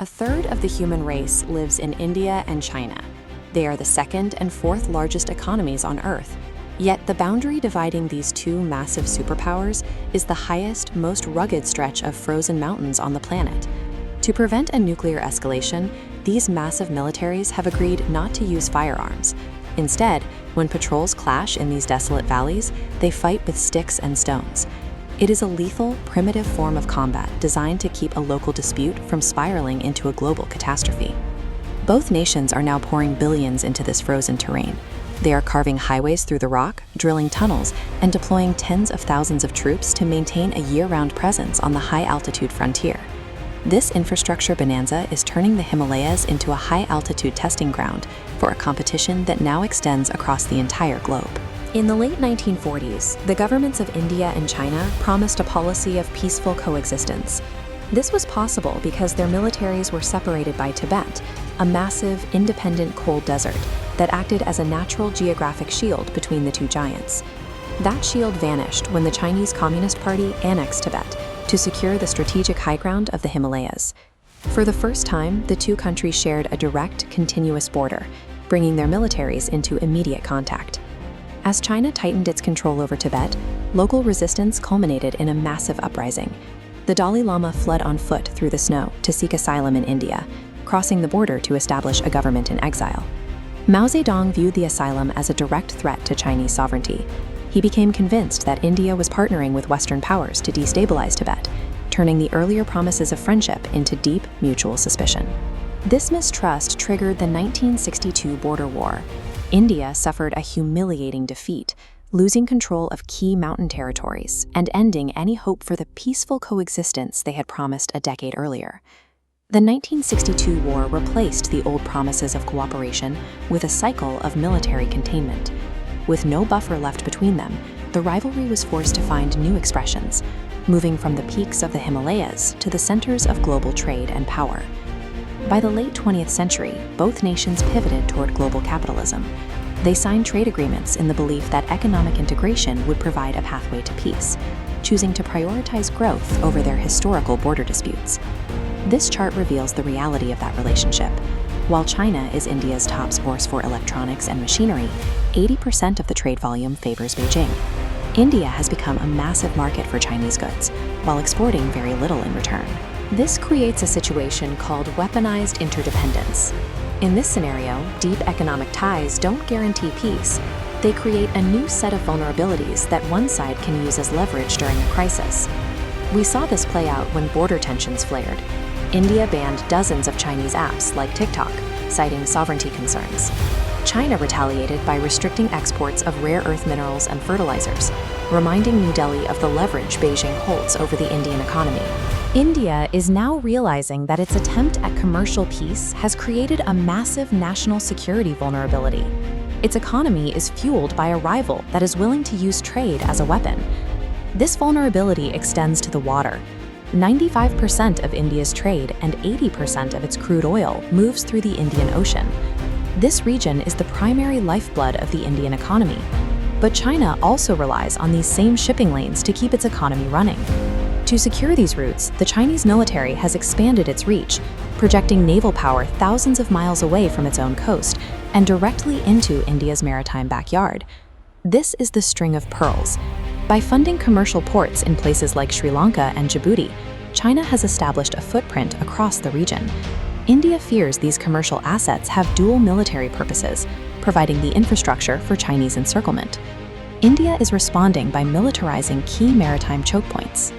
A third of the human race lives in India and China. They are the second and fourth largest economies on Earth. Yet the boundary dividing these two massive superpowers is the highest, most rugged stretch of frozen mountains on the planet. To prevent a nuclear escalation, these massive militaries have agreed not to use firearms. Instead, when patrols clash in these desolate valleys, they fight with sticks and stones. It is a lethal, primitive form of combat designed to keep a local dispute from spiraling into a global catastrophe. Both nations are now pouring billions into this frozen terrain. They are carving highways through the rock, drilling tunnels, and deploying tens of thousands of troops to maintain a year-round presence on the high-altitude frontier. This infrastructure bonanza is turning the Himalayas into a high-altitude testing ground for a competition that now extends across the entire globe. In the late 1940s, the governments of India and China promised a policy of peaceful coexistence. This was possible because their militaries were separated by Tibet, a massive, independent cold desert that acted as a natural geographic shield between the two giants. That shield vanished when the Chinese Communist Party annexed Tibet to secure the strategic high ground of the Himalayas. For the first time, the two countries shared a direct, continuous border, bringing their militaries into immediate contact. As China tightened its control over Tibet, local resistance culminated in a massive uprising. The Dalai Lama fled on foot through the snow to seek asylum in India, crossing the border to establish a government in exile. Mao Zedong viewed the asylum as a direct threat to Chinese sovereignty. He became convinced that India was partnering with Western powers to destabilize Tibet, turning the earlier promises of friendship into deep mutual suspicion. This mistrust triggered the 1962 border war. India suffered a humiliating defeat, losing control of key mountain territories and ending any hope for the peaceful coexistence they had promised a decade earlier. The 1962 war replaced the old promises of cooperation with a cycle of military containment. With no buffer left between them, the rivalry was forced to find new expressions, moving from the peaks of the Himalayas to the centers of global trade and power. By the late 20th century, both nations pivoted toward global capitalism. They signed trade agreements in the belief that economic integration would provide a pathway to peace, choosing to prioritize growth over their historical border disputes. This chart reveals the reality of that relationship. While China is India's top source for electronics and machinery, 80% of the trade volume favors Beijing. India has become a massive market for Chinese goods, while exporting very little in return. This creates a situation called weaponized interdependence. In this scenario, deep economic ties don't guarantee peace. They create a new set of vulnerabilities that one side can use as leverage during a crisis. We saw this play out when border tensions flared. India banned dozens of Chinese apps like TikTok, citing sovereignty concerns. China retaliated by restricting exports of rare earth minerals and fertilizers, reminding New Delhi of the leverage Beijing holds over the Indian economy. India is now realizing that its attempt at commercial peace has created a massive national security vulnerability. Its economy is fueled by a rival that is willing to use trade as a weapon. This vulnerability extends to the water. 95% of India's trade and 80% of its crude oil moves through the Indian Ocean. This region is the primary lifeblood of the Indian economy. But China also relies on these same shipping lanes to keep its economy running. To secure these routes, the Chinese military has expanded its reach, projecting naval power thousands of miles away from its own coast and directly into India's maritime backyard. This is the string of pearls. By funding commercial ports in places like Sri Lanka and Djibouti, China has established a footprint across the region. India fears these commercial assets have dual military purposes, providing the infrastructure for Chinese encirclement. India is responding by militarizing key maritime choke points.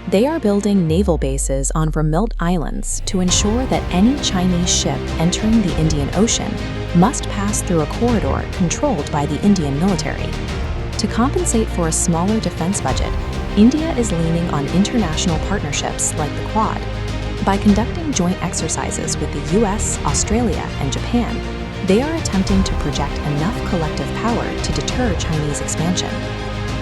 They are building naval bases on remote islands to ensure that any Chinese ship entering the Indian Ocean must pass through a corridor controlled by the Indian military. To compensate for a smaller defense budget, India is leaning on international partnerships like the Quad. By conducting joint exercises with the US, Australia, and Japan, they are attempting to project enough collective power to deter Chinese expansion.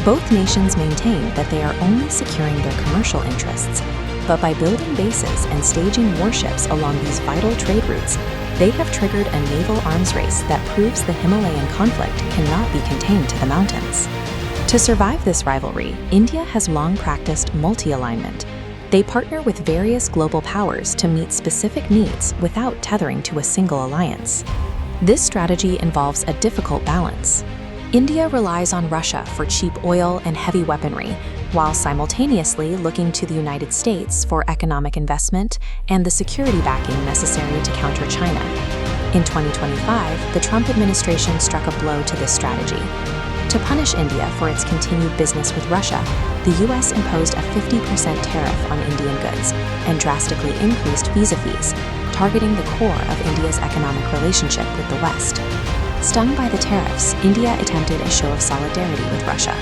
Both nations maintain that they are only securing their commercial interests, but by building bases and staging warships along these vital trade routes, they have triggered a naval arms race that proves the Himalayan conflict cannot be contained to the mountains. To survive this rivalry, India has long practiced multi-alignment. They partner with various global powers to meet specific needs without tethering to a single alliance. This strategy involves a difficult balance. India relies on Russia for cheap oil and heavy weaponry, while simultaneously looking to the United States for economic investment and the security backing necessary to counter China. In 2025, the Trump administration struck a blow to this strategy. To punish India for its continued business with Russia, the US imposed a 50% tariff on Indian goods and drastically increased visa fees, targeting the core of India's economic relationship with the West. Stung by the tariffs, India attempted a show of solidarity with Russia.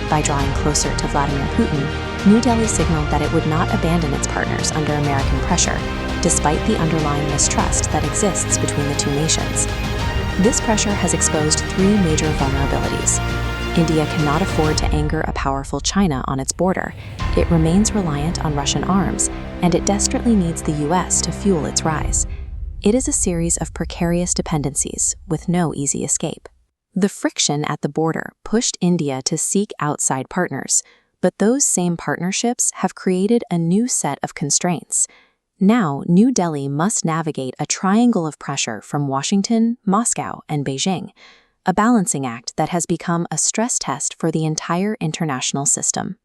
By drawing closer to Vladimir Putin, New Delhi signaled that it would not abandon its partners under American pressure, despite the underlying mistrust that exists between the two nations. This pressure has exposed three major vulnerabilities. India cannot afford to anger a powerful China on its border. It remains reliant on Russian arms, and it desperately needs the US to fuel its rise. It is a series of precarious dependencies with no easy escape. The friction at the border pushed India to seek outside partners, but those same partnerships have created a new set of constraints. Now, New Delhi must navigate a triangle of pressure from Washington, Moscow, and Beijing, a balancing act that has become a stress test for the entire international system.